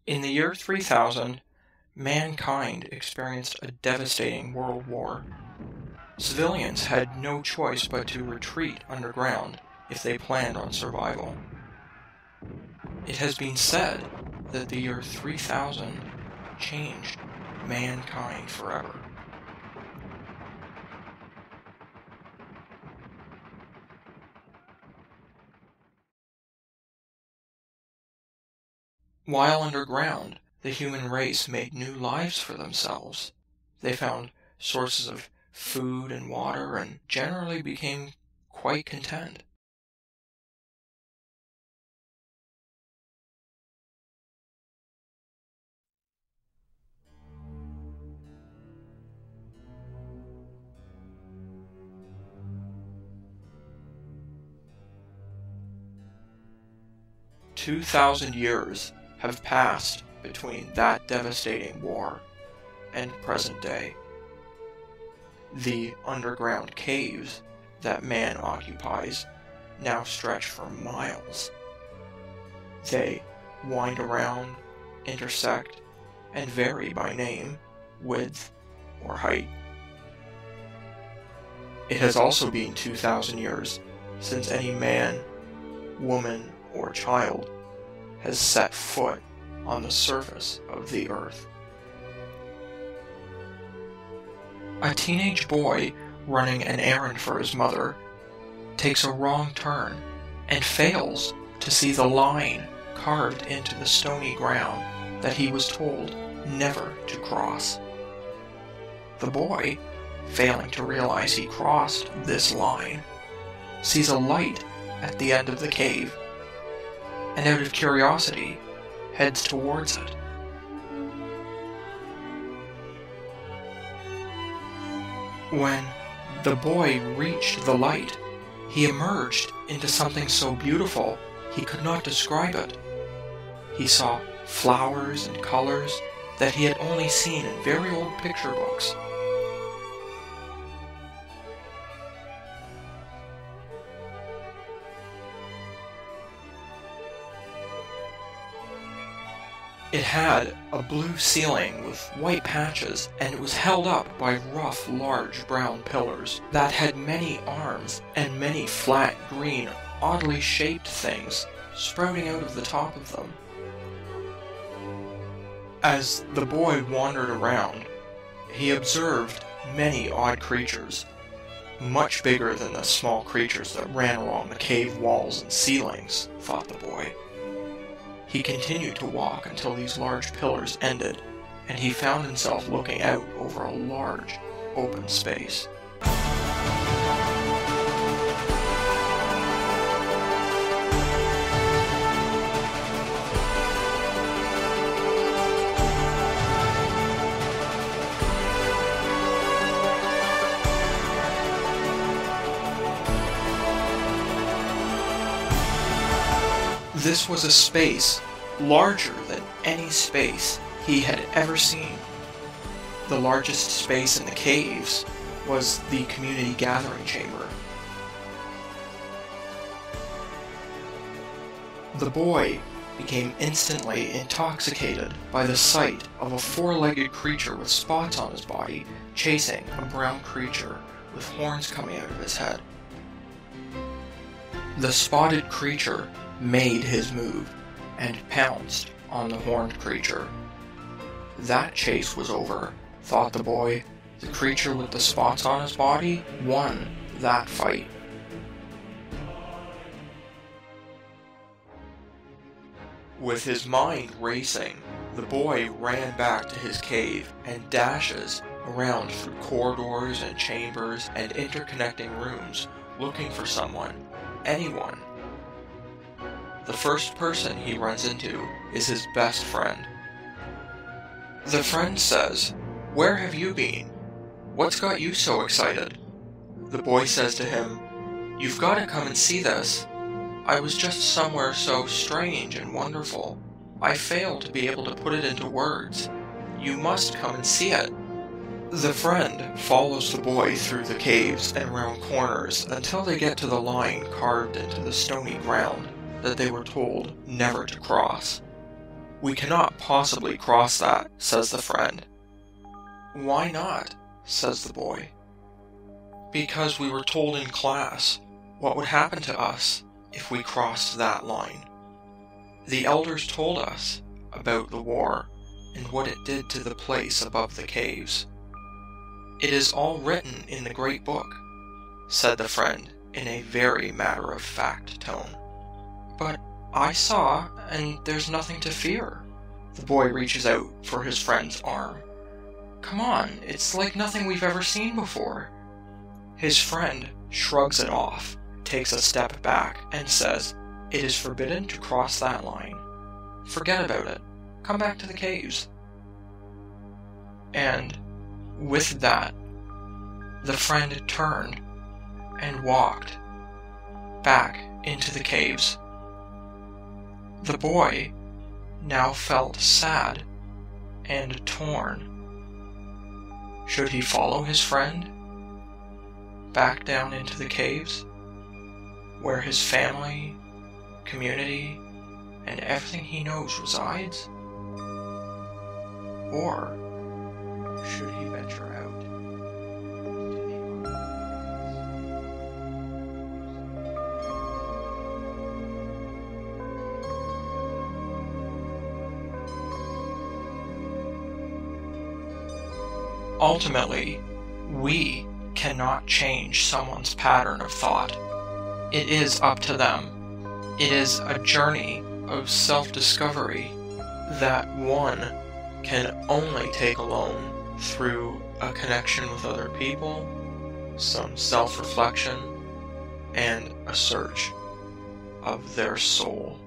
In the year 3000, mankind experienced a devastating world war. Civilians had no choice but to retreat underground if they planned on survival. It has been said that the year 3000 changed mankind forever. While underground, the human race made new lives for themselves. They found sources of food and water and generally became quite content. "2,000 years have passed between that devastating war and present day. The underground caves that man occupies now stretch for miles. They wind around, intersect, and vary by name, width, or height. It has also been 2,000 years since any man, woman, or child has set foot on the surface of the earth." A teenage boy running an errand for his mother takes a wrong turn and fails to see the line carved into the stony ground that he was told never to cross. The boy, failing to realize he crossed this line, sees a light at the end of the cave and out of curiosity heads towards it. When the boy reached the light, he emerged into something so beautiful he could not describe it. He saw flowers and colors that he had only seen in very old picture books. It had a blue ceiling with white patches, and it was held up by rough, large brown pillars that had many arms and many flat, green, oddly shaped things sprouting out of the top of them. As the boy wandered around, he observed many odd creatures, much bigger than the small creatures that ran along the cave walls and ceilings, thought the boy. He continued to walk until these large pillars ended, and he found himself looking out over a large, open space. This was a space larger than any space he had ever seen. The largest space in the caves was the community gathering chamber. The boy became instantly intoxicated by the sight of a four-legged creature with spots on his body chasing a brown creature with horns coming out of his head. The spotted creature made his move and pounced on the horned creature. That chase was over, thought the boy. The creature with the spots on his body won that fight. With his mind racing, the boy ran back to his cave and dashes around through corridors and chambers and interconnecting rooms, looking for someone, anyone. The first person he runs into is his best friend. The friend says, "Where have you been? What's got you so excited?" The boy says to him, "You've got to come and see this. I was just somewhere so strange and wonderful. I failed to be able to put it into words. You must come and see it." The friend follows the boy through the caves and round corners until they get to the line carved into the stony ground that they were told never to cross. "We cannot possibly cross that," says the friend. "Why not?" says the boy. "Because we were told in class what would happen to us if we crossed that line. The elders told us about the war and what it did to the place above the caves. It is all written in the great book," said the friend in a very matter-of-fact tone. "But I saw, and there's nothing to fear." The boy reaches out for his friend's arm. "Come on, it's like nothing we've ever seen before." His friend shrugs it off, takes a step back, and says, "It is forbidden to cross that line. Forget about it. Come back to the caves." And with that, the friend turned and walked back into the caves. The boy now felt sad and torn. Should he follow his friend back down into the caves, where his family, community, and everything he knows resides? Or should he venture out into the Ultimately, we cannot change someone's pattern of thought. It is up to them. It is a journey of self-discovery that one can only take alone through a connection with other people, some self-reflection, and a search of their soul.